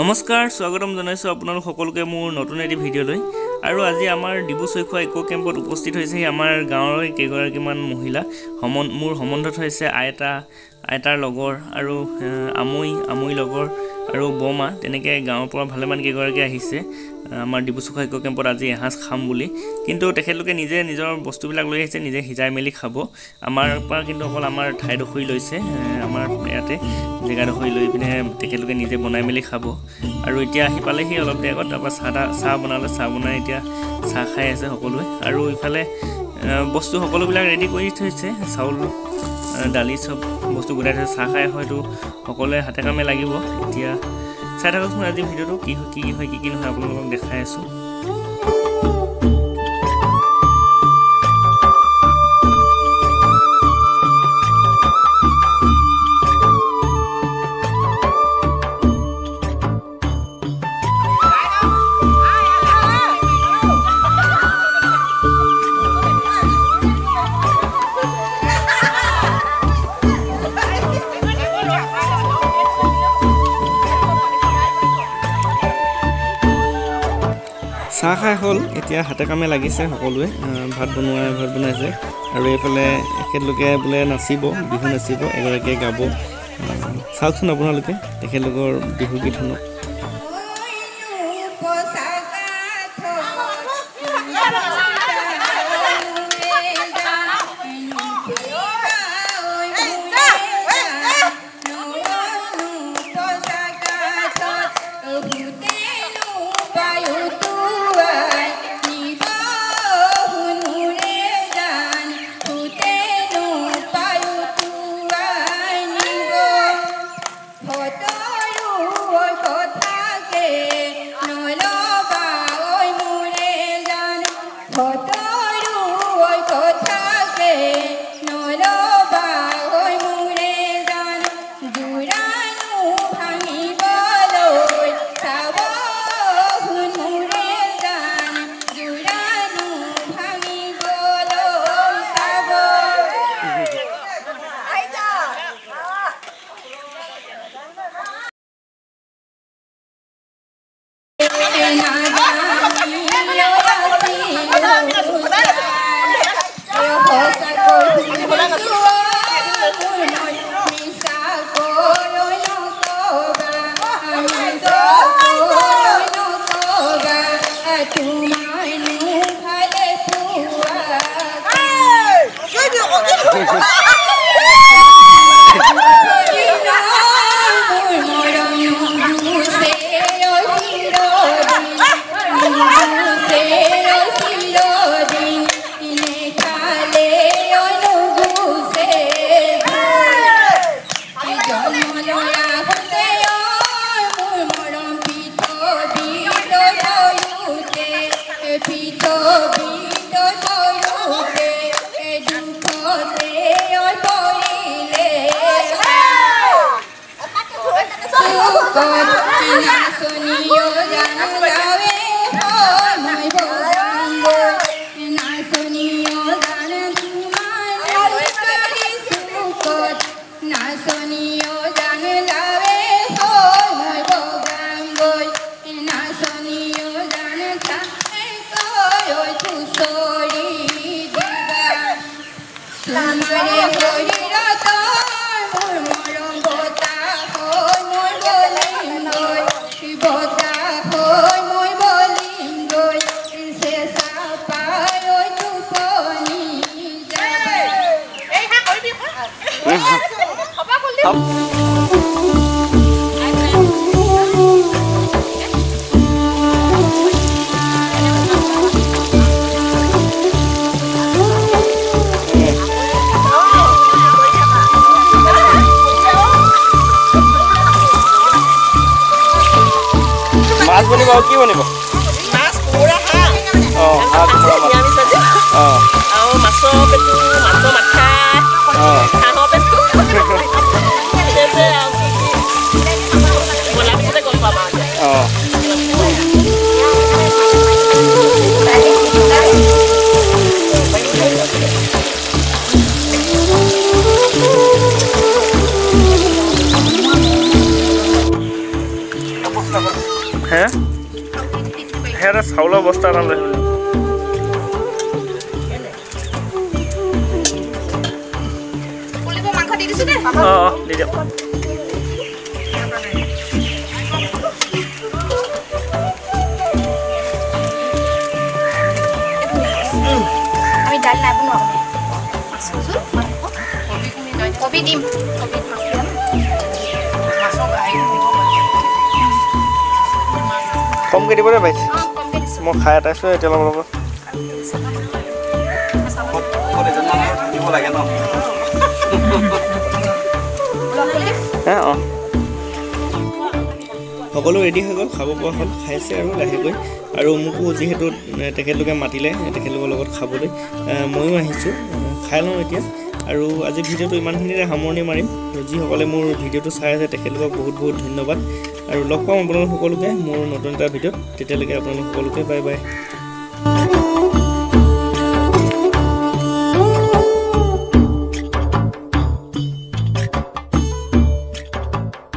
নমস্কাৰ স্বাগতম জনাইছো আপোনালোক সকলোকে মোৰ নতুন এটি ভিডিঅ'লৈ আৰু আজি আমাৰ ডিবু চৈখোৱা ইকো কেম্পত উপস্থিত হৈছে আমাৰ গাঁৱৰ কেইগৰাকীমান মহিলা মোৰ সম্বন্ধত হৈছে আইতাৰ লগৰ আৰু আমৈ লগৰ আৰু বমা তেনেকৈ গাঁৱৰ পৰা ভালেমান কেইগৰাকী আহিছে আমাৰ ডিবু চৈখোৱা ইকো কেম্পত আজি এসাঁজ খাম বুলি কিন্তু তেখেতলোকে নিজে নিজৰ বস্তুবিলাক লৈ আহিছে নিজে হিজাই মেলি খাব আমাৰ পৰা কিন্তু অকল আমাৰ ঠাইডোখৰি লৈছে আমাৰ ইয়াতে জেগাডোখৰি লৈ পিনে তেখেতলোকে নিজে বনাই মেলি খাব আৰু এতিয়া আহি পালেহি অলপ দেৰি আগত তাৰপৰা চাহ বনালে চাহ বনাই এতিয়া চাহ খাই আছে সকলোৱে আৰু ইফালে বস্তু সকলোবিলাক ৰেডি কৰি থৈছে চাউল দালি সব বস্তু গোটাই থৈছে চাহ খাই হয়তো সকলোৱে হাতে কামে লাগিব এতিয়া চাই থাককচোন আজি ভিডিঅ'টো কি হয় কি নহয় আপোনালোকক দেখাই আছোঁ চাহ খাই হ'ল এতিয়া হাতে কামে লাগিছে সকলোৱে ভাত বনাইছে আৰু এইফালে এখেতলোকে বোলে নাচিব বিহু নাচিব এগৰাকীয়ে গাব চাওকচোন আপোনালোকে তেখেতলোকৰ বিহু গীতখনক মাছ বনিব কি বনিব মাছ পুৰা হাঁহ আৰু মাছৰ পেটু মাছৰ মাথা হাঁহৰ পেটু বনাই পিছতে গম পাবা চাউলৰ বস্তা এটা লৈ দি দিয়ক আমি দালি নাই বনোৱা কবি দিম কমকৈ দিব দে বাইছ মই খাই এটা আছোঁ এতিয়া অলপ অলপ অঁ সকলো ৰেডি হৈ গ'ল খাব পৰা হ'ল খাইছে আৰু লাহেকৈ আৰু মোকো যিহেতু তেখেতলোকে মাতিলে তেখেতলোকৰ লগত খাবলৈ ময়ো আহিছোঁ খাই লওঁ এতিয়া আৰু আজি ভিডিঅ'টো ইমানখিনিৰে সামৰণি মাৰিম যিসকলে মোৰ ভিডিঅ'টো চাই আছে তেখেতলোকক বহুত বহুত ধন্যবাদ আৰু লগ পাম আপোনালোক সকলোকে মোৰ নতুন এটা ভিডিঅ'ত তেতিয়ালৈকে আপোনালোক সকলোকে বাই বাই